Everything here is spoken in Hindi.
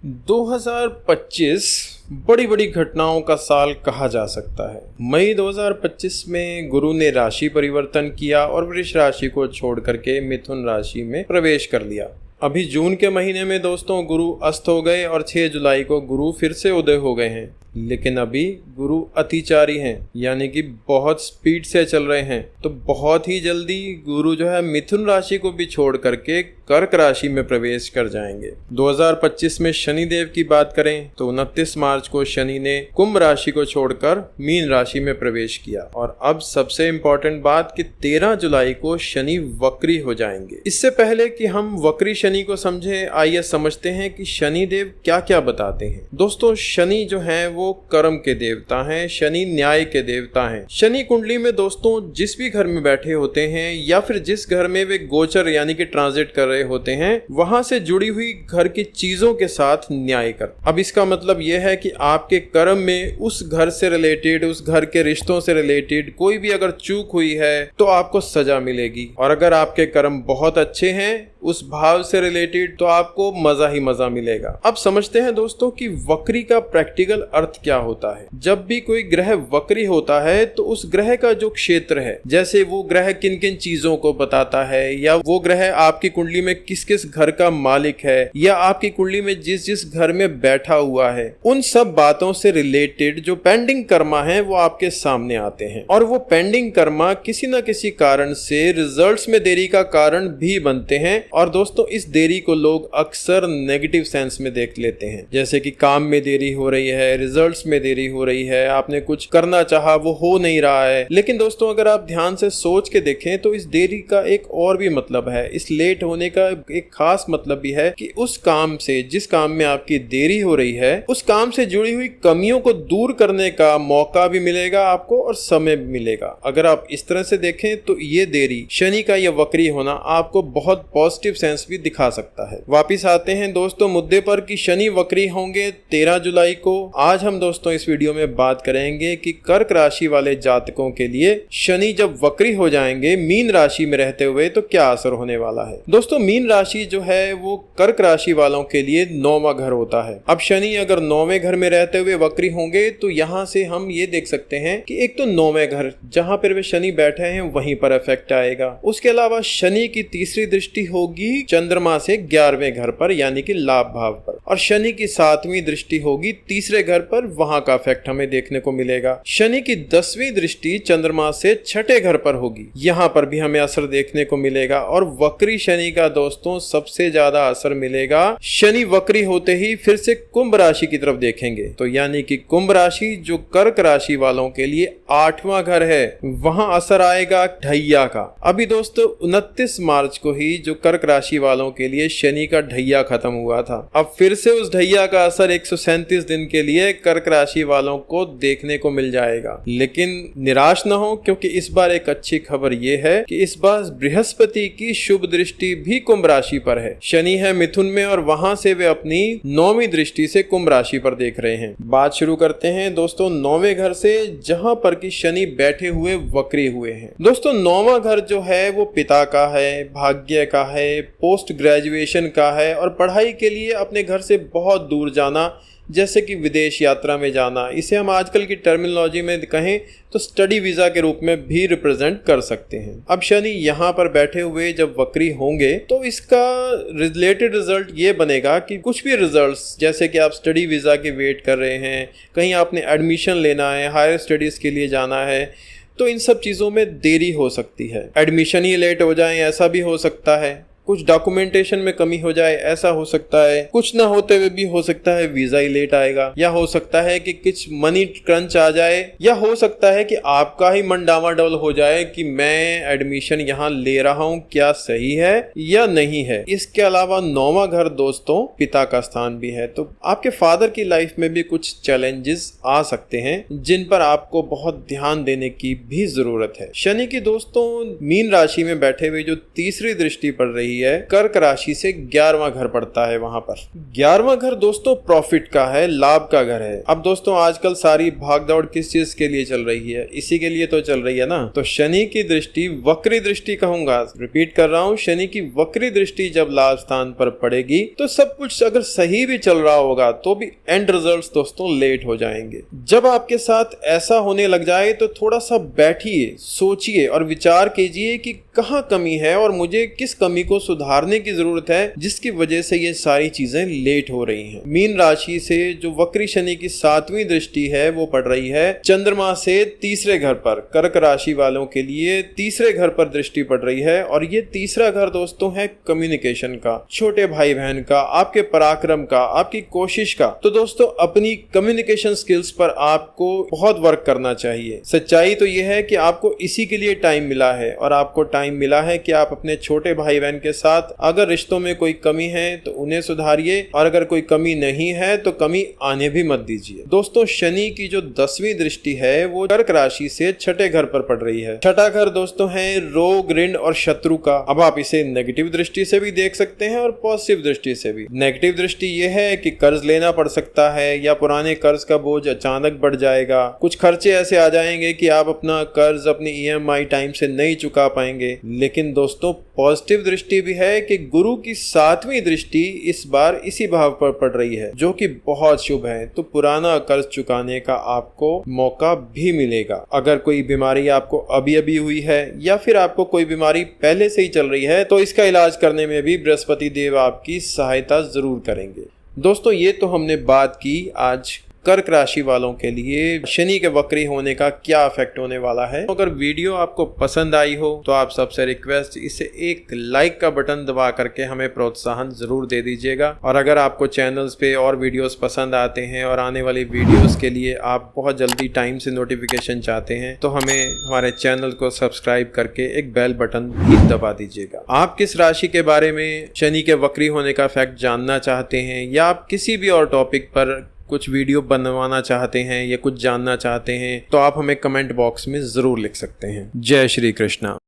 2025 बड़ी बड़ी घटनाओं का साल कहा जा सकता है। मई 2025 में गुरु ने राशि परिवर्तन किया और वृष राशि को छोड़ करके मिथुन राशि में प्रवेश कर लिया। अभी जून के महीने में दोस्तों गुरु अस्त हो गए और 6 जुलाई को गुरु फिर से उदय हो गए हैं। लेकिन अभी गुरु अतिचारी हैं, यानी कि बहुत स्पीड से चल रहे हैं। तो बहुत ही जल्दी गुरु जो है मिथुन राशि को भी छोड़ करके कर्क राशि में प्रवेश कर जाएंगे। 2025 में शनि देव की बात करें तो 29 मार्च को शनि ने कुंभ राशि को छोड़कर मीन राशि में प्रवेश किया। और अब सबसे इम्पोर्टेंट बात कि 13 जुलाई को शनि वक्री हो जाएंगे। इससे पहले कि हम वक्री शनि को समझे, आइए समझते हैं कि शनि देव क्या क्या बताते हैं। दोस्तों शनि जो है वो कर्म के देवता हैं, शनि न्याय के देवता हैं। शनि कुंडली में दोस्तों जिस भी घर में बैठे होते हैं या फिर जिस घर में वे गोचर यानी कि ट्रांजिट कर रहे होते हैं, वहां से जुड़ी हुई घर की चीजों के साथ न्याय कर। अब इसका मतलब यह है कि आपके कर्म में उस घर से रिलेटेड, उस घर के रिश्तों से रिलेटेड कोई भी अगर चूक हुई है तो आपको सजा मिलेगी। और अगर आपके कर्म बहुत अच्छे हैं उस भाव से रिलेटेड तो आपको मजा ही मजा मिलेगा। अब समझते हैं दोस्तों कि वक्री का प्रैक्टिकल अर्थ क्या होता है। जब भी कोई ग्रह वक्री होता है तो उस ग्रह का जो क्षेत्र है, जैसे वो ग्रह किन किन चीजों को बताता है, या वो ग्रह आपकी कुंडली में किस किस घर का मालिक है, या आपकी कुंडली में जिस जिस घर में बैठा हुआ है, उन सब बातों से रिलेटेड जो पेंडिंग कर्मा है वो आपके सामने आते हैं। और वो पेंडिंग कर्मा किसी न किसी कारण से रिजल्ट्स में देरी का कारण भी बनते हैं। और दोस्तों इस देरी को लोग अक्सर नेगेटिव सेंस में देख लेते हैं, जैसे कि काम में देरी हो रही है, रिजल्ट्स में देरी हो रही है, आपने कुछ करना चाहा वो हो नहीं रहा है। लेकिन दोस्तों अगर आप ध्यान से सोच के देखें तो इस देरी का एक और भी मतलब है। इस लेट होने का एक खास मतलब भी है कि उस काम से, जिस काम में आपकी देरी हो रही है, उस काम से जुड़ी हुई कमियों को दूर करने का मौका भी मिलेगा आपको और समय भी मिलेगा। अगर आप इस तरह से देखें तो ये देरी, शनि का यह वक्री होना आपको बहुत पॉजिटिव सेंस भी दिखा सकता है। वापिस आते हैं दोस्तों मुद्दे पर कि शनि वक्री होंगे 13 जुलाई को। आज हम दोस्तों इस वीडियो में बात करेंगे कि कर्क राशि वाले जातकों के लिए शनि जब वक्री हो जाएंगे मीन राशि में रहते हुए तो क्या असर होने वाला है। दोस्तों मीन राशि जो है वो कर्क राशि वालों के लिए 9वां घर होता है। अब शनि अगर 9वें घर में रहते हुए वक्री होंगे तो यहाँ से हम ये देख सकते हैं कि एक तो 9वें घर जहाँ पर वे शनि बैठे हैं वहीं पर इफेक्ट आएगा। उसके अलावा शनि की तीसरी दृष्टि होगी चंद्रमा से 11वें घर पर यानी कि लाभ भाव पर, और शनि की 7वीं दृष्टि होगी तीसरे घर पर, वहां का इफेक्ट हमें देखने को मिलेगा। शनि की 10वीं दृष्टि चंद्रमा से 6ठे घर पर होगी, यहां पर भी हमें असर देखने को मिलेगा। और वक्री शनि का दोस्तों सबसे ज्यादा असर मिलेगा शनि वक्री होते ही फिर से कुंभ राशि की तरफ देखेंगे तो यानी कि कुंभ राशि जो कर्क राशि वालों के लिए 8वां घर है, वहां असर आएगा ढैया का। अभी दोस्तों 29 मार्च को ही जो कर्क राशि वालों के लिए शनि का ढैया खत्म हुआ था। अब फिर से उस ढैया का असर 137 दिन के लिए कर्क राशि वालों को देखने को मिल जाएगा। लेकिन निराश न हो, क्योंकि इस बार एक अच्छी खबर ये है कि इस बार बृहस्पति की शुभ दृष्टि भी कुंभ राशि पर है। शनि है मिथुन में और वहां से वे अपनी 9वीं दृष्टि से कुंभ राशि पर देख रहे हैं। बात शुरू करते हैं दोस्तों 9वें घर से, जहां पर कि शनि बैठे हुए वक्री हुए हैं। दोस्तों 9वां घर जो है वो पिता का है, भाग्य का है, पोस्ट ग्रेजुएशन का है और पढ़ाई के लिए अपने घर से बहुत दूर जाना, जैसे कि विदेश यात्रा में जाना। इसे हम आजकल की टर्मिनोलॉजी में कहें तो स्टडी वीजा के रूप में भी रिप्रेजेंट कर सकते हैं। अब शनि यहाँ पर बैठे हुए जब वक्री होंगे तो इसका रिलेटेड रिजल्ट ये बनेगा कि कुछ भी रिजल्ट्स, जैसे कि आप स्टडी वीजा के वेट कर रहे हैं, कहीं आपने एडमिशन लेना है, हायर स्टडीज के लिए जाना है, तो इन सब चीज़ों में देरी हो सकती है। एडमिशन ही लेट हो जाए ऐसा भी हो सकता है, कुछ डॉक्यूमेंटेशन में कमी हो जाए ऐसा हो सकता है, कुछ ना होते हुए भी हो सकता है वीजा ही लेट आएगा, या हो सकता है कि कुछ मनी क्रंच आ जाए, या हो सकता है कि आपका ही मन डामाडोल हो जाए कि मैं एडमिशन यहाँ ले रहा हूँ क्या सही है या नहीं है। इसके अलावा 9वां घर दोस्तों पिता का स्थान भी है, तो आपके फादर की लाइफ में भी कुछ चैलेंजेस आ सकते हैं जिन पर आपको बहुत ध्यान देने की भी जरूरत है। शनि की दोस्तों मीन राशि में बैठे हुए जो तीसरी दृष्टि पड़ रही रही है, कर्क राशि से 11वां घर पड़ता है वहां पर। 11वां घर दोस्तों प्रॉफिट का है, लाभ का घर है। अब दोस्तों आजकल सारी भागदौड़ किस चीज के लिए चल रही है? इसी के लिए तो चल रही है ना। तो शनि की दृष्टि, वक्री दृष्टि कहूंगा, रिपीट कर रहा हूं, शनि की वक्री दृष्टि जब लाभ स्थान पर पड़ेगी तो सब कुछ अगर सही भी चल रहा होगा तो भी एंड रिजल्ट्स दोस्तों लेट हो जाएंगे। जब आपके साथ ऐसा होने लग जाए तो थोड़ा सा बैठिए, सोचिए और विचार कीजिए कि कहाँ कमी है और मुझे किस कमी को सुधारने की जरूरत है जिसकी वजह से ये सारी चीजें लेट हो रही हैं। मीन राशि से जो वक्री शनि की 7वीं दृष्टि है वो पड़ रही है चंद्रमा से तीसरे घर पर। कर्क राशि वालों के लिए तीसरे घर पर दृष्टि पड़ रही है और ये तीसरा घर दोस्तों है कम्युनिकेशन का, छोटे भाई बहन का, आपके पराक्रम का, आपकी कोशिश का। तो दोस्तों अपनी कम्युनिकेशन स्किल्स पर आपको बहुत वर्क करना चाहिए। सच्चाई तो यह है कि आपको इसी के लिए टाइम मिला है और आपको टाइम मिला है कि आप अपने छोटे भाई बहन के साथ अगर रिश्तों में कोई कमी है तो उन्हें सुधारिए और अगर कोई कमी नहीं है तो कमी आने भी मत दीजिए। दोस्तों शनि की जो 10वीं दृष्टि है वो कर्क राशि से छठे घर पर पड़ रही है। छठा घर दोस्तों है रोग, ऋण और शत्रु का। अब आप इसे नेगेटिव दृष्टि से भी देख सकते हैं और पॉजिटिव दृष्टि से भी। नेगेटिव दृष्टि ये है कि कर्ज लेना पड़ सकता है या पुराने कर्ज का बोझ अचानक बढ़ जाएगा। कुछ खर्चे ऐसे आ जाएंगे कि आप अपना कर्ज, अपनी EMI टाइम से नहीं चुका पाएंगे। लेकिन दोस्तों पॉजिटिव दृष्टि भी है कि गुरु की 7वीं दृष्टि इस बार इसी भाव पर पड़ रही है जो कि बहुत शुभ है। तो पुराना कर्ज चुकाने का आपको मौका भी मिलेगा। अगर कोई बीमारी आपको अभी अभी हुई है या फिर आपको कोई बीमारी पहले से ही चल रही है तो इसका इलाज करने में भी बृहस्पति देव आपकी सहायता जरूर करेंगे। दोस्तों ये तो हमने बात की आज कर्क राशि वालों के लिए शनि के वक्री होने का क्या इफेक्ट होने वाला है। अगर वीडियो आपको पसंद आई हो तो आप सबसे रिक्वेस्ट इसे एक लाइक का बटन दबा करके हमें प्रोत्साहन जरूर दे दीजिएगा। और अगर आपको चैनल्स पे और वीडियोस पसंद आते हैं और आने वाली वीडियोस के लिए आप बहुत जल्दी टाइम से नोटिफिकेशन चाहते हैं तो हमें हमारे चैनल को सब्सक्राइब करके एक बेल बटन भी दबा दीजिएगा। आप किस राशि के बारे में शनि के वक्री होने का इफेक्ट जानना चाहते हैं या आप किसी भी और टॉपिक पर कुछ वीडियो बनवाना चाहते हैं या कुछ जानना चाहते हैं तो आप हमें कमेंट बॉक्स में जरूर लिख सकते हैं। जय श्री कृष्णा।